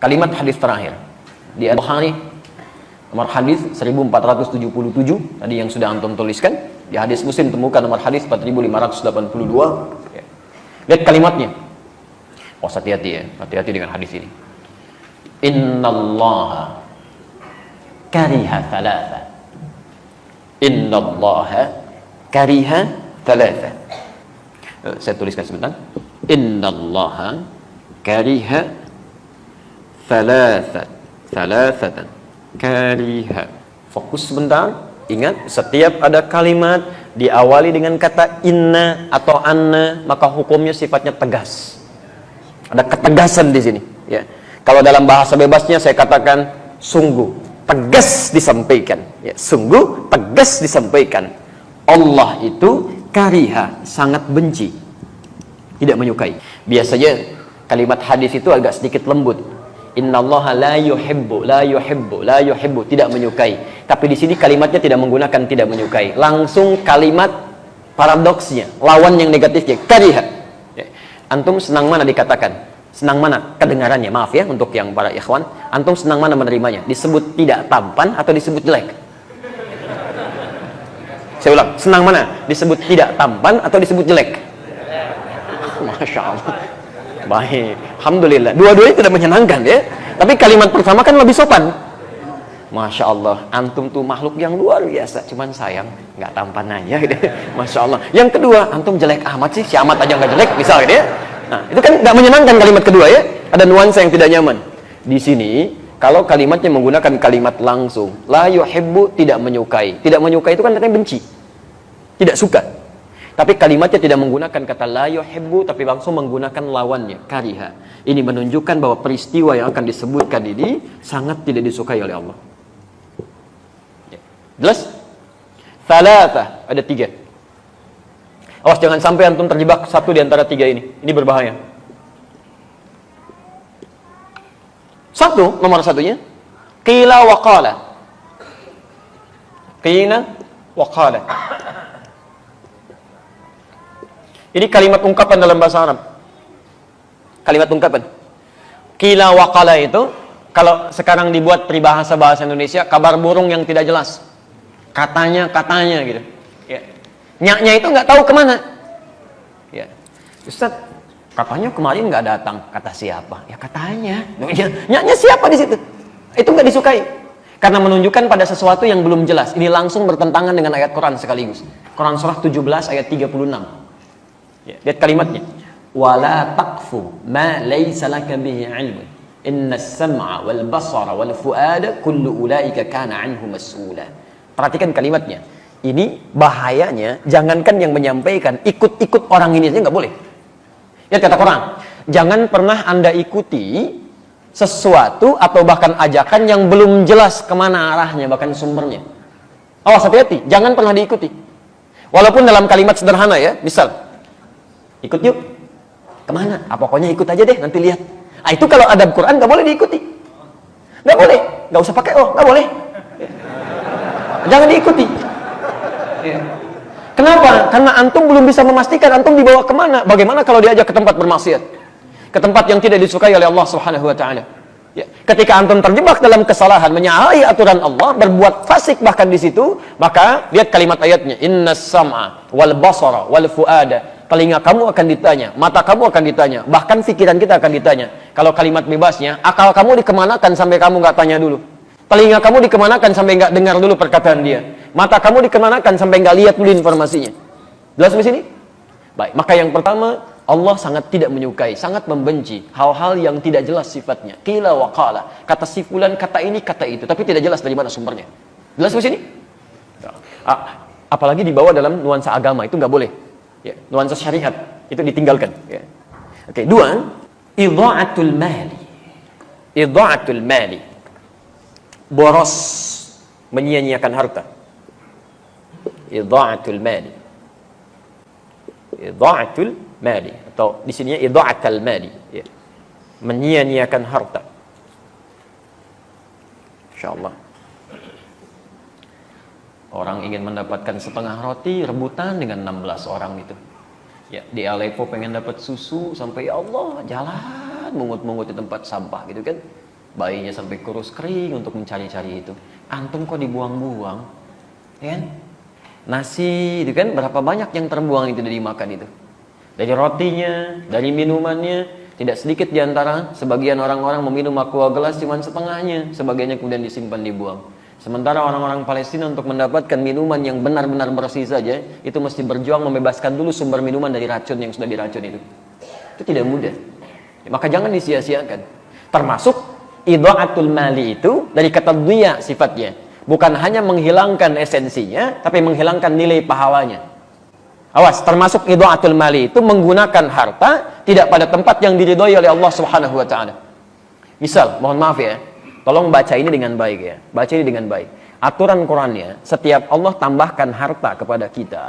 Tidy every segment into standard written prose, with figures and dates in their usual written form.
Kalimat hadis terakhir di Al-Bukhari, nomor hadis 1477, tadi yang sudah antum tuliskan. Di hadis Muslim temukan nomor hadis 4582. Ya. Lihat kalimatnya. Oh, hati-hati ya, hati-hati dengan hadis ini. Innallaha kariha thalatha. Innallaha kariha thalatha. Saya tuliskan sebentar. Innallaha kariha thalathatan. Kariha. Fokus sebentar. Ingat, setiap ada kalimat diawali dengan kata inna atau anna, maka hukumnya sifatnya tegas. Ada ketegasan di sini. Ya. Kalau dalam bahasa bebasnya saya katakan sungguh tegas disampaikan. Ya, sungguh tegas disampaikan. Allah itu kariha, sangat benci, tidak menyukai. Biasanya kalimat hadis itu agak sedikit lembut. Innallaha la yuhibbu, tidak menyukai. Tapi di sini kalimatnya tidak menggunakan tidak menyukai. Langsung kalimat paradoksnya, lawan yang negatifnya, kariha. Ya. Antum senang mana dikatakan? Senang mana kedengarannya? Maaf ya untuk yang para ikhwan. Antum senang mana menerimanya? Disebut tidak tampan atau disebut jelek? Saya ulang, senang mana? Disebut tidak tampan atau disebut jelek? Masya Allah. Baik, alhamdulillah. Dua-duanya tidak menyenangkan ya. Tapi kalimat pertama kan lebih sopan. Masya Allah, antum tuh makhluk yang luar biasa. Cuman sayang, nggak tampan aja gitu. Masya Allah. Yang kedua, antum jelek amat sih. Si amat aja nggak jelek, misal gitu ya. Nah, itu kan nggak menyenangkan kalimat kedua ya. Ada nuansa yang tidak nyaman. Di sini, kalau kalimatnya menggunakan kalimat langsung, la yuhibbu, tidak menyukai. Tidak menyukai itu kan artinya benci. Tidak suka. Tapi kalimatnya tidak menggunakan kata la yuhibbu, tapi langsung menggunakan lawannya, kariha. Ini menunjukkan bahwa peristiwa yang akan disebutkan ini sangat tidak disukai oleh Allah. Ya. Jelas? Thalatha, ada 3. Awas jangan sampai antum terjebak satu di antara 3 ini. Ini berbahaya. Nomor satunya, qila wa qala. Qila wa qala. Ini kalimat ungkapan dalam bahasa Arab. Kalimat ungkapan. Qila wa qala itu, kalau sekarang dibuat peribahasa bahasa Indonesia, kabar burung yang tidak jelas. Katanya gitu. Ya. Nyaknya itu nggak tahu kemana. Ya. Ustaz, katanya kemarin nggak datang. Kata siapa? Ya katanya. Nyaknya siapa di situ? Itu nggak disukai. Karena menunjukkan pada sesuatu yang belum jelas. Ini langsung bertentangan dengan ayat Quran sekaligus. Quran surah 17 ayat 36. Ya, lihat kalimatnya. Wala taqfu ma laysa laka bihi 'ilmun. Innas sam'a wal basara wal fuada kullu ulaika kana 'anhu mas'ula. Perhatikan kalimatnya. Ini bahayanya, jangankan yang menyampaikan, ikut-ikut orang ini saja nggak boleh. Lihat kata Quran. Jangan pernah Anda ikuti sesuatu atau bahkan ajakan yang belum jelas kemana arahnya, bahkan sumbernya. Awas, hati-hati, jangan pernah diikuti. Walaupun dalam kalimat sederhana ya, misal, ikut yuk. Kemana? Pokoknya ikut aja deh, nanti lihat. Itu kalau adab Quran nggak boleh diikuti. Nggak boleh. Nggak usah pakai nggak boleh. Jangan diikuti. Kenapa? Karena antum belum bisa memastikan antum dibawa kemana. Bagaimana kalau diajak ke tempat bermaksiat? Ke tempat yang tidak disukai oleh Allah Subhanahu wa ta'ala. Ya. Ketika antum terjebak dalam kesalahan, menyalahi aturan Allah, berbuat fasik bahkan di situ, maka lihat kalimat ayatnya. Innas sam'a wal basara wal fuada. Telinga kamu akan ditanya, mata kamu akan ditanya, bahkan pikiran kita akan ditanya. Kalau kalimat bebasnya, akal kamu dikemanakan sampai kamu nggak tanya dulu. Telinga kamu dikemanakan sampai nggak dengar dulu perkataan dia. Mata kamu dikemanakan sampai nggak lihat dulu informasinya. Jelas di sini? Baik, maka yang pertama, Allah sangat tidak menyukai, sangat membenci hal-hal yang tidak jelas sifatnya. Qila wa qala. Kata si fulan, kata ini, kata itu, tapi tidak jelas dari mana sumbernya. Jelas di sini? Apalagi dibawa dalam nuansa agama, itu nggak boleh. Ya, nuansa syariat itu ditinggalkan. Ya. Oke, 2, idha'atul mali. Idha'atul mali. Boros, menyia-nyiakan harta. Idha'atul mali. Idha'atul mali, atau di sininya idha'atul mali, ya. Menyia-nyiakan harta. Insyaallah. Orang ingin mendapatkan setengah roti, rebutan dengan 16 orang itu. Ya, di Aleppo pengen dapat susu sampai ya Allah, jalan mungut-mungut di tempat sampah gitu kan. Bayinya sampai kurus kering untuk mencari-cari itu. Antum kok dibuang-buang? Ya kan? Nasi itu kan berapa banyak yang terbuang itu dari makan itu. Dari rotinya, dari minumannya, tidak sedikit diantara sebagian orang-orang meminum aqua gelas cuma setengahnya, sebagiannya kemudian disimpan dibuang. Sementara orang-orang Palestina untuk mendapatkan minuman yang benar-benar bersih saja, itu mesti berjuang membebaskan dulu sumber minuman dari racun yang sudah diracun itu. Itu tidak mudah. Maka jangan disia-siakan. Termasuk idha'atul mali itu dari kata dhiya sifatnya. Bukan hanya menghilangkan esensinya, tapi menghilangkan nilai pahalanya. Awas, termasuk idha'atul mali itu menggunakan harta tidak pada tempat yang diridhoi oleh Allah Subhanahu wa taala. Misal, mohon maaf ya, tolong baca ini dengan baik ya. Baca ini dengan baik. Aturan Qur'annya, setiap Allah tambahkan harta kepada kita,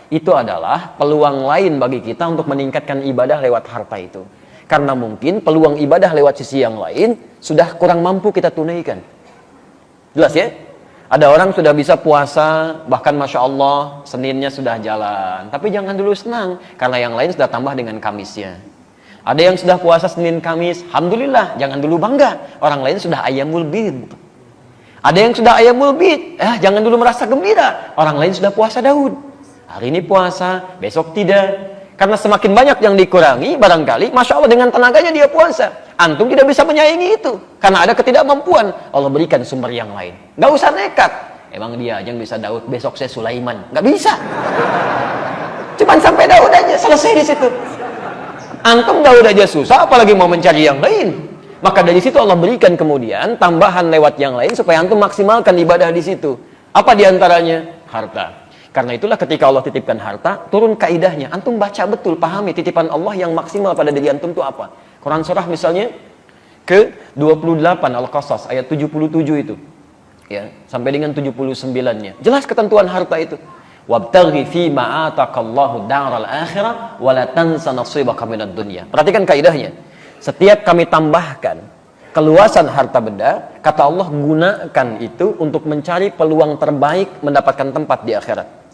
itu adalah peluang lain bagi kita untuk meningkatkan ibadah lewat harta itu. Karena mungkin peluang ibadah lewat sisi yang lain sudah kurang mampu kita tunaikan. Jelas ya? Ada orang sudah bisa puasa, bahkan Masya Allah, Seninnya sudah jalan. Tapi jangan dulu senang, karena yang lain sudah tambah dengan Kamisnya. Ada yang sudah puasa Senin Kamis, Alhamdulillah, jangan dulu bangga. Orang lain sudah Ayyamul Bid. Ada yang sudah Ayyamul Bid, jangan dulu merasa gembira. Orang lain sudah puasa Daud. Hari ini puasa, besok tidak. Karena semakin banyak yang dikurangi, barangkali, Masya Allah dengan tenaganya dia puasa. Antum tidak bisa menyaingi itu. Karena ada ketidakmampuan. Allah berikan sumber yang lain. Gak usah nekat. Emang dia aja yang bisa Daud, besok saya Sulaiman. Gak bisa. Cuman sampai Daud aja, selesai di situ. Antum Daud aja susah, apalagi mau mencari yang lain. Maka dari situ Allah berikan kemudian tambahan lewat yang lain supaya antum maksimalkan ibadah di situ. Apa diantaranya? Harta. Karena itulah ketika Allah titipkan harta, turun kaidahnya. Antum baca betul, pahami titipan Allah yang maksimal pada diri antum itu apa. Quran surah misalnya ke-28 Al-Qasas ayat 77 itu. Ya, sampai dengan 79-nya. Jelas ketentuan harta itu. Wabtaghi fi ma ataqallahu daral akhirah wa la tansa nasibaka minad dunya. Perhatikan kaidahnya. Setiap kami tambahkan keluasan harta benda, kata Allah gunakan itu untuk mencari peluang terbaik mendapatkan tempat di akhirat.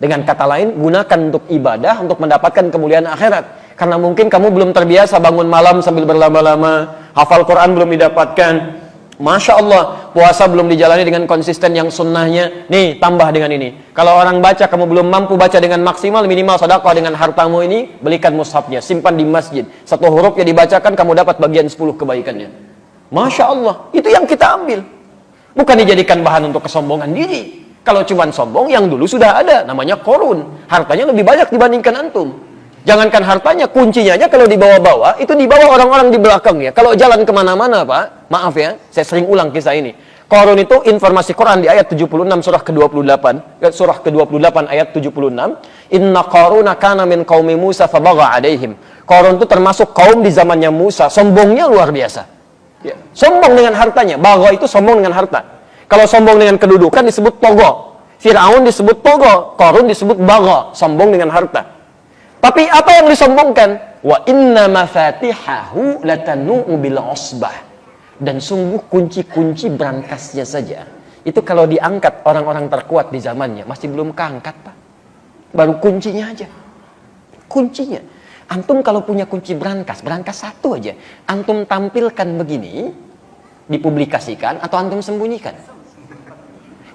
Dengan kata lain, gunakan untuk ibadah, untuk mendapatkan kemuliaan akhirat. Karena mungkin kamu belum terbiasa bangun malam sambil berlama-lama, hafal Quran belum didapatkan, Masya Allah, puasa belum dijalani dengan konsisten yang sunnahnya. Nih, tambah dengan ini. Kalau orang baca, kamu belum mampu baca dengan maksimal, minimal sedekah dengan hartamu ini, belikan mushafnya, simpan di masjid. Satu huruf yang dibacakan, kamu dapat bagian 10 kebaikannya. Masya Allah, itu yang kita ambil. Bukan dijadikan bahan untuk kesombongan diri. Kalau cuma sombong, yang dulu sudah ada, namanya korun. Hartanya lebih banyak dibandingkan antum. Jangankan hartanya, kuncinya aja kalau dibawa-bawa, itu dibawa orang-orang di belakangnya. Kalau jalan kemana-mana, Pak, maaf ya, saya sering ulang kisah ini. Korun itu informasi Quran di ayat 76 surah ke-28, surah ke-28 ayat 76. Inna Qaruna kana min qaumi Musa fabagha alaihim. Korun itu termasuk kaum di zamannya Musa, sombongnya luar biasa. Ya, sombong dengan hartanya, bagha itu sombong dengan harta. Kalau sombong dengan kedudukan disebut togo. Fir'aun disebut togo, Qarun disebut bagha, sombong dengan harta. Tapi apa yang disombongkan? Wa inna mafatihahu latanu'u bil usbah. Dan sungguh kunci-kunci berangkasnya saja, itu kalau diangkat orang-orang terkuat di zamannya, masih belum keangkat, Pak. Baru kuncinya aja. Kuncinya. Antum kalau punya kunci berangkas satu aja, antum tampilkan begini, dipublikasikan atau antum sembunyikan?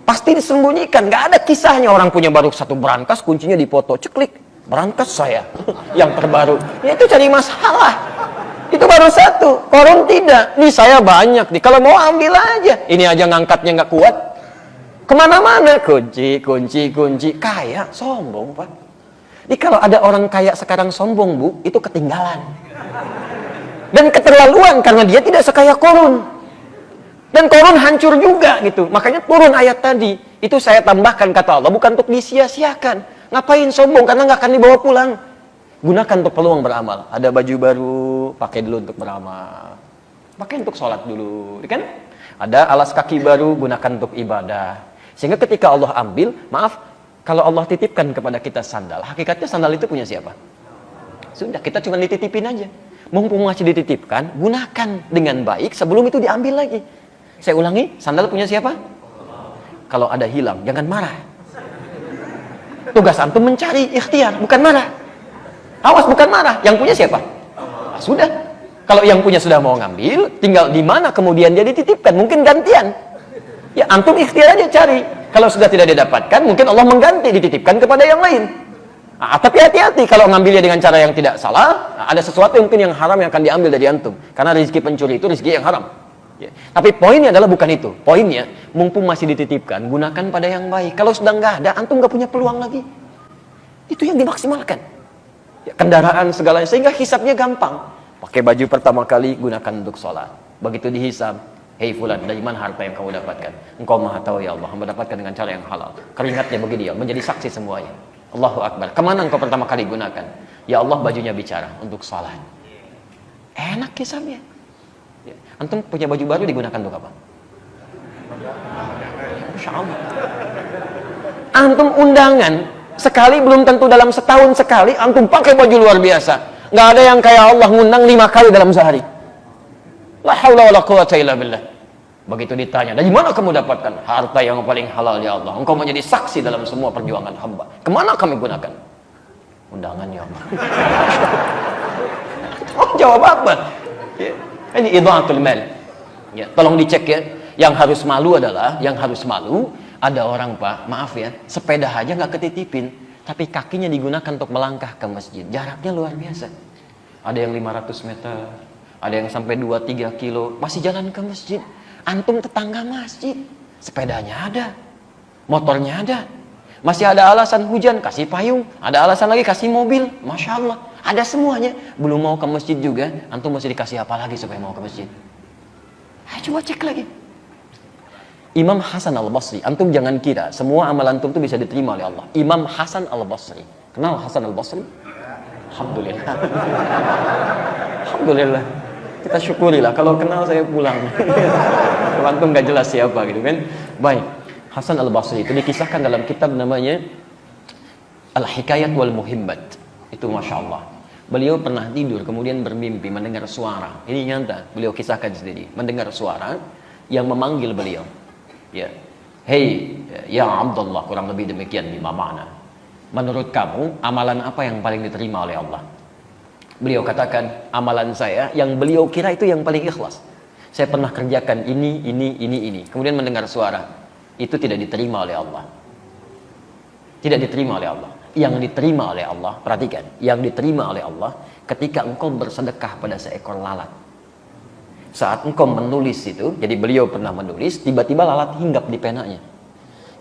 Pasti disembunyikan, nggak ada kisahnya orang punya baru satu berangkas, kuncinya dipoto, ceklik, berangkas saya yang terbaru. Ya itu cari masalah. Itu baru satu, Korun tidak. Nih saya banyak nih, kalau mau ambil aja. Ini aja ngangkatnya nggak kuat. Kemana-mana kunci, kaya, sombong, Pak. Jadi kalau ada orang kaya sekarang sombong, Bu, itu ketinggalan. Dan keterlaluan karena dia tidak sekaya Korun. Dan Korun hancur juga gitu. Makanya turun ayat tadi. Itu saya tambahkan kata Allah, bukan untuk disia-siakan. Ngapain sombong? Karena nggak akan dibawa pulang. Gunakan untuk peluang beramal. Ada baju baru, pakai dulu untuk beramal. Pakai untuk sholat dulu, kan? Ada alas kaki baru, gunakan untuk ibadah. Sehingga ketika Allah ambil, maaf, kalau Allah titipkan kepada kita sandal, hakikatnya sandal itu punya siapa? Sudah, kita cuma dititipin aja. Mumpung masih dititipkan, gunakan dengan baik sebelum itu diambil lagi. Saya ulangi, sandal punya siapa? Kalau ada hilang, jangan marah. Tugas antum mencari, ikhtiar, bukan marah. Awas, bukan marah. Yang punya siapa? Sudah. Kalau yang punya sudah mau ngambil, tinggal di mana kemudian dia dititipkan. Mungkin gantian. Ya, antum ikhtiar aja cari. Kalau sudah tidak didapatkan, mungkin Allah mengganti, dititipkan kepada yang lain. Tapi hati-hati kalau ngambilnya dengan cara yang tidak salah, ada sesuatu yang mungkin yang haram yang akan diambil dari antum. Karena rezeki pencuri itu rezeki yang haram. Ya. Tapi poinnya adalah bukan itu. Poinnya, mumpung masih dititipkan, gunakan pada yang baik. Kalau sudah nggak ada, antum nggak punya peluang lagi. Itu yang dimaksimalkan. Ya, kendaraan segalanya, sehingga hisabnya gampang. Pakai baju pertama kali, gunakan untuk sholat. Begitu dihisab, hei fulan, dari mana harta yang kamu dapatkan? Engkau maha tahu ya Allah, hamba dapatkan dengan cara yang halal. Keringatnya bagi dia, menjadi saksi semuanya. Allahu Akbar. Kemana engkau pertama kali gunakan? Ya Allah, bajunya bicara untuk sholat. Enak hisabnya. Ya. Antum punya baju baru digunakan untuk apa? Masya Allah. Antum undangan, sekali belum tentu dalam setahun sekali, antum pakai baju luar biasa. Nggak ada yang kayak Allah ngundang 5 kali dalam sehari. La haula wala quwata illa billah. Begitu ditanya, dari mana kamu dapatkan harta yang paling halal ya Allah? Engkau menjadi saksi dalam semua perjuangan hamba. Kemana kami gunakan? Undangan ya Allah. Oh, jawab apa? Ya. Ini idha'atul mal. Ya, tolong dicek ya. Yang harus malu adalah, ada orang Pak, maaf ya, sepeda aja nggak ketitipin. Tapi kakinya digunakan untuk melangkah ke masjid. Jaraknya luar biasa. Ada yang 500 meter, ada yang sampai 2-3 kilo, masih jalan ke masjid. Antum tetangga masjid, sepedanya ada, motornya ada. Masih ada alasan hujan, kasih payung. Ada alasan lagi, kasih mobil. Masya Allah, ada semuanya. Belum mau ke masjid juga, antum mesti dikasih apa lagi supaya mau ke masjid? Coba cek lagi. Imam Hasan al-Basri, antum jangan kira semua amal antum itu bisa diterima oleh Allah. Imam Hasan al-Basri, kenal Hasan al-Basri? Alhamdulillah. Alhamdulillah. Kita syukurilah, kalau kenal saya pulang. Kalau antum gak jelas siapa gitu kan. Baik, Hasan al-Basri itu dikisahkan dalam kitab namanya Al-Hikayat wal Muhimmat. Itu Masya Allah. Beliau pernah tidur kemudian bermimpi mendengar suara. Ini nyata, beliau kisahkan sendiri. Mendengar suara yang memanggil beliau. Ya, hei ya Abdullah, kurang lebih demikian lima makna. Menurut kamu amalan apa yang paling diterima oleh Allah? Beliau katakan amalan saya yang beliau kira itu yang paling ikhlas. Saya pernah kerjakan ini. Kemudian mendengar suara itu tidak diterima oleh Allah. Tidak diterima oleh Allah. Yang diterima oleh Allah, perhatikan, yang diterima oleh Allah ketika engkau bersedekah pada seekor lalat. Saat engkau menulis itu, jadi beliau pernah menulis, tiba-tiba lalat hinggap di penanya.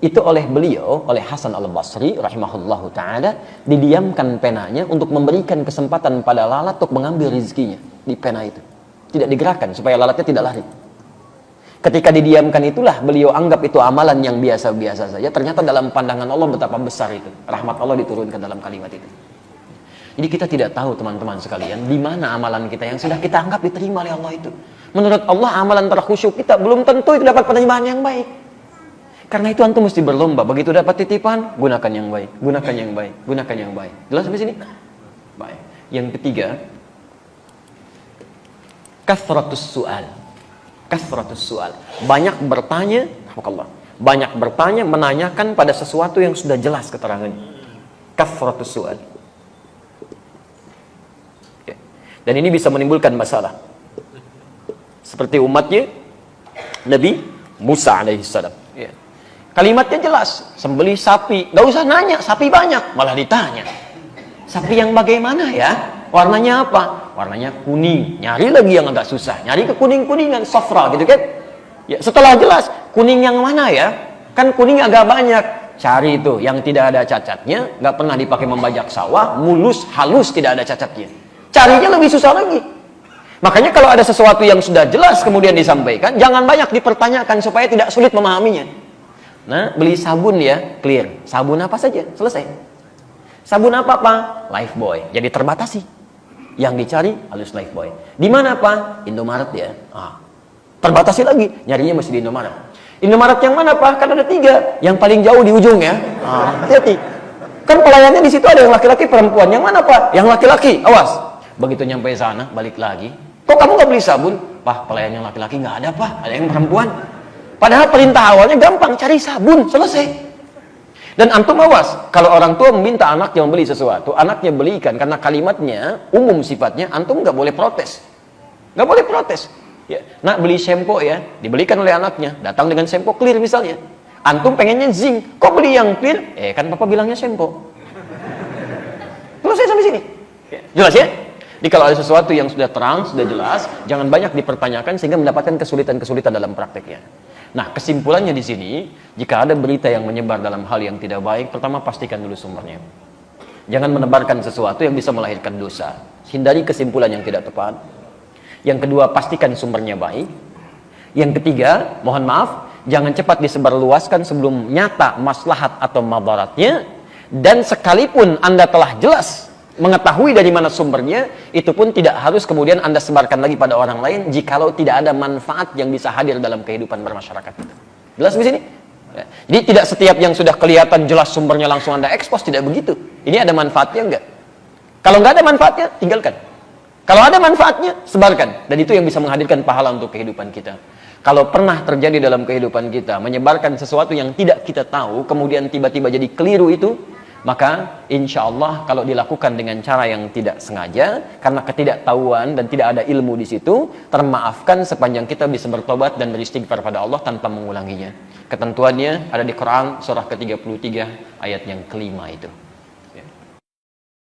Itu oleh beliau, oleh Hasan al-Basri rahimahullahu ta'ala, didiamkan penanya untuk memberikan kesempatan pada lalat untuk mengambil rezekinya di pena itu. Tidak digerakkan supaya lalatnya tidak lari. Ketika didiamkan itulah beliau anggap itu amalan yang biasa-biasa saja. Ternyata dalam pandangan Allah betapa besar itu. Rahmat Allah diturunkan dalam kalimat itu. Jadi kita tidak tahu teman-teman sekalian, di mana amalan kita yang sudah kita anggap diterima oleh Allah itu. Menurut Allah amalan terkhusyuk kita belum tentu itu dapat penerimaan yang baik. Karena itu antum mesti berlomba. Begitu dapat titipan, gunakan yang baik, gunakan yang baik, gunakan yang baik. Jelas sampai sini? Baik. Yang ketiga, kathratus su'al. Kathratus su'al. Banyak bertanya, banyak bertanya, menanyakan pada sesuatu yang sudah jelas keterangannya. Kathratus su'al. Dan ini bisa menimbulkan masalah. Seperti umatnya Nabi Musa alaihissalam. Ya. Kalimatnya jelas, sembelih sapi, gak usah nanya, sapi banyak, malah ditanya. Sapi yang bagaimana ya? Warnanya apa? Warnanya kuning. Nyari lagi yang agak susah, nyari ke kuning-kuningan, safra gitu kan? Ya, setelah jelas, kuning yang mana ya? Kan kuning agak banyak. Cari itu yang tidak ada cacatnya, gak pernah dipakai membajak sawah, mulus, halus, tidak ada cacatnya. Carinya lebih susah lagi. Makanya kalau ada sesuatu yang sudah jelas kemudian disampaikan, jangan banyak dipertanyakan supaya tidak sulit memahaminya. Nah, beli sabun ya, clear. Sabun apa saja, selesai. Sabun apa Pak? Lifebuoy. Jadi terbatasi. Yang dicari halus Lifebuoy. Di mana Pak? Indomaret ya. Terbatasi lagi, nyarinya masih di Indomaret. Indomaret yang mana Pak? Kan ada 3. Yang paling jauh di ujung ya. Hati-hati. Kan pelayannya di situ ada yang laki-laki, perempuan. Yang mana Pak? Yang laki-laki. Awas. Begitu nyampe sana, balik lagi. Kok kamu nggak beli sabun? Pak, pelayan yang laki-laki nggak ada Pak. Ada yang perempuan. Padahal perintah awalnya gampang, cari sabun, selesai. Dan antum awas, kalau orang tua meminta anaknya membeli sesuatu, anaknya belikan karena kalimatnya umum sifatnya, antum nggak boleh protes. Nggak boleh protes. Ya, nak beli shampoo ya, dibelikan oleh anaknya, datang dengan shampoo clear misalnya. Antum pengennya zinc, kok beli yang clear? Kan papa bilangnya shampoo. Selesai sampai sini. Ya, jelas ya? Jadi kalau ada sesuatu yang sudah terang, sudah jelas, jangan banyak dipertanyakan sehingga mendapatkan kesulitan-kesulitan dalam prakteknya. Nah, kesimpulannya di sini, jika ada berita yang menyebar dalam hal yang tidak baik, pertama pastikan dulu sumbernya. Jangan menebarkan sesuatu yang bisa melahirkan dosa. Hindari kesimpulan yang tidak tepat. Yang kedua, pastikan sumbernya baik. Yang ketiga, mohon maaf, jangan cepat disebarluaskan sebelum nyata maslahat atau madaratnya. Dan sekalipun Anda telah jelas mengetahui dari mana sumbernya, itu pun tidak harus kemudian Anda sebarkan lagi pada orang lain jikalau tidak ada manfaat yang bisa hadir dalam kehidupan bermasyarakat kita. Jelas di sini? Ya. Jadi tidak setiap yang sudah kelihatan jelas sumbernya langsung Anda ekspos, tidak begitu. Ini ada manfaatnya enggak? Kalau nggak ada manfaatnya, tinggalkan. Kalau ada manfaatnya, sebarkan. Dan itu yang bisa menghadirkan pahala untuk kehidupan kita. Kalau pernah terjadi dalam kehidupan kita, menyebarkan sesuatu yang tidak kita tahu, kemudian tiba-tiba jadi keliru itu, maka insya Allah kalau dilakukan dengan cara yang tidak sengaja, karena ketidaktahuan dan tidak ada ilmu di situ, termaafkan sepanjang kita bisa bertobat dan beristighfar pada Allah tanpa mengulanginya. Ketentuannya ada di Quran surah ke-33 ayat yang kelima itu.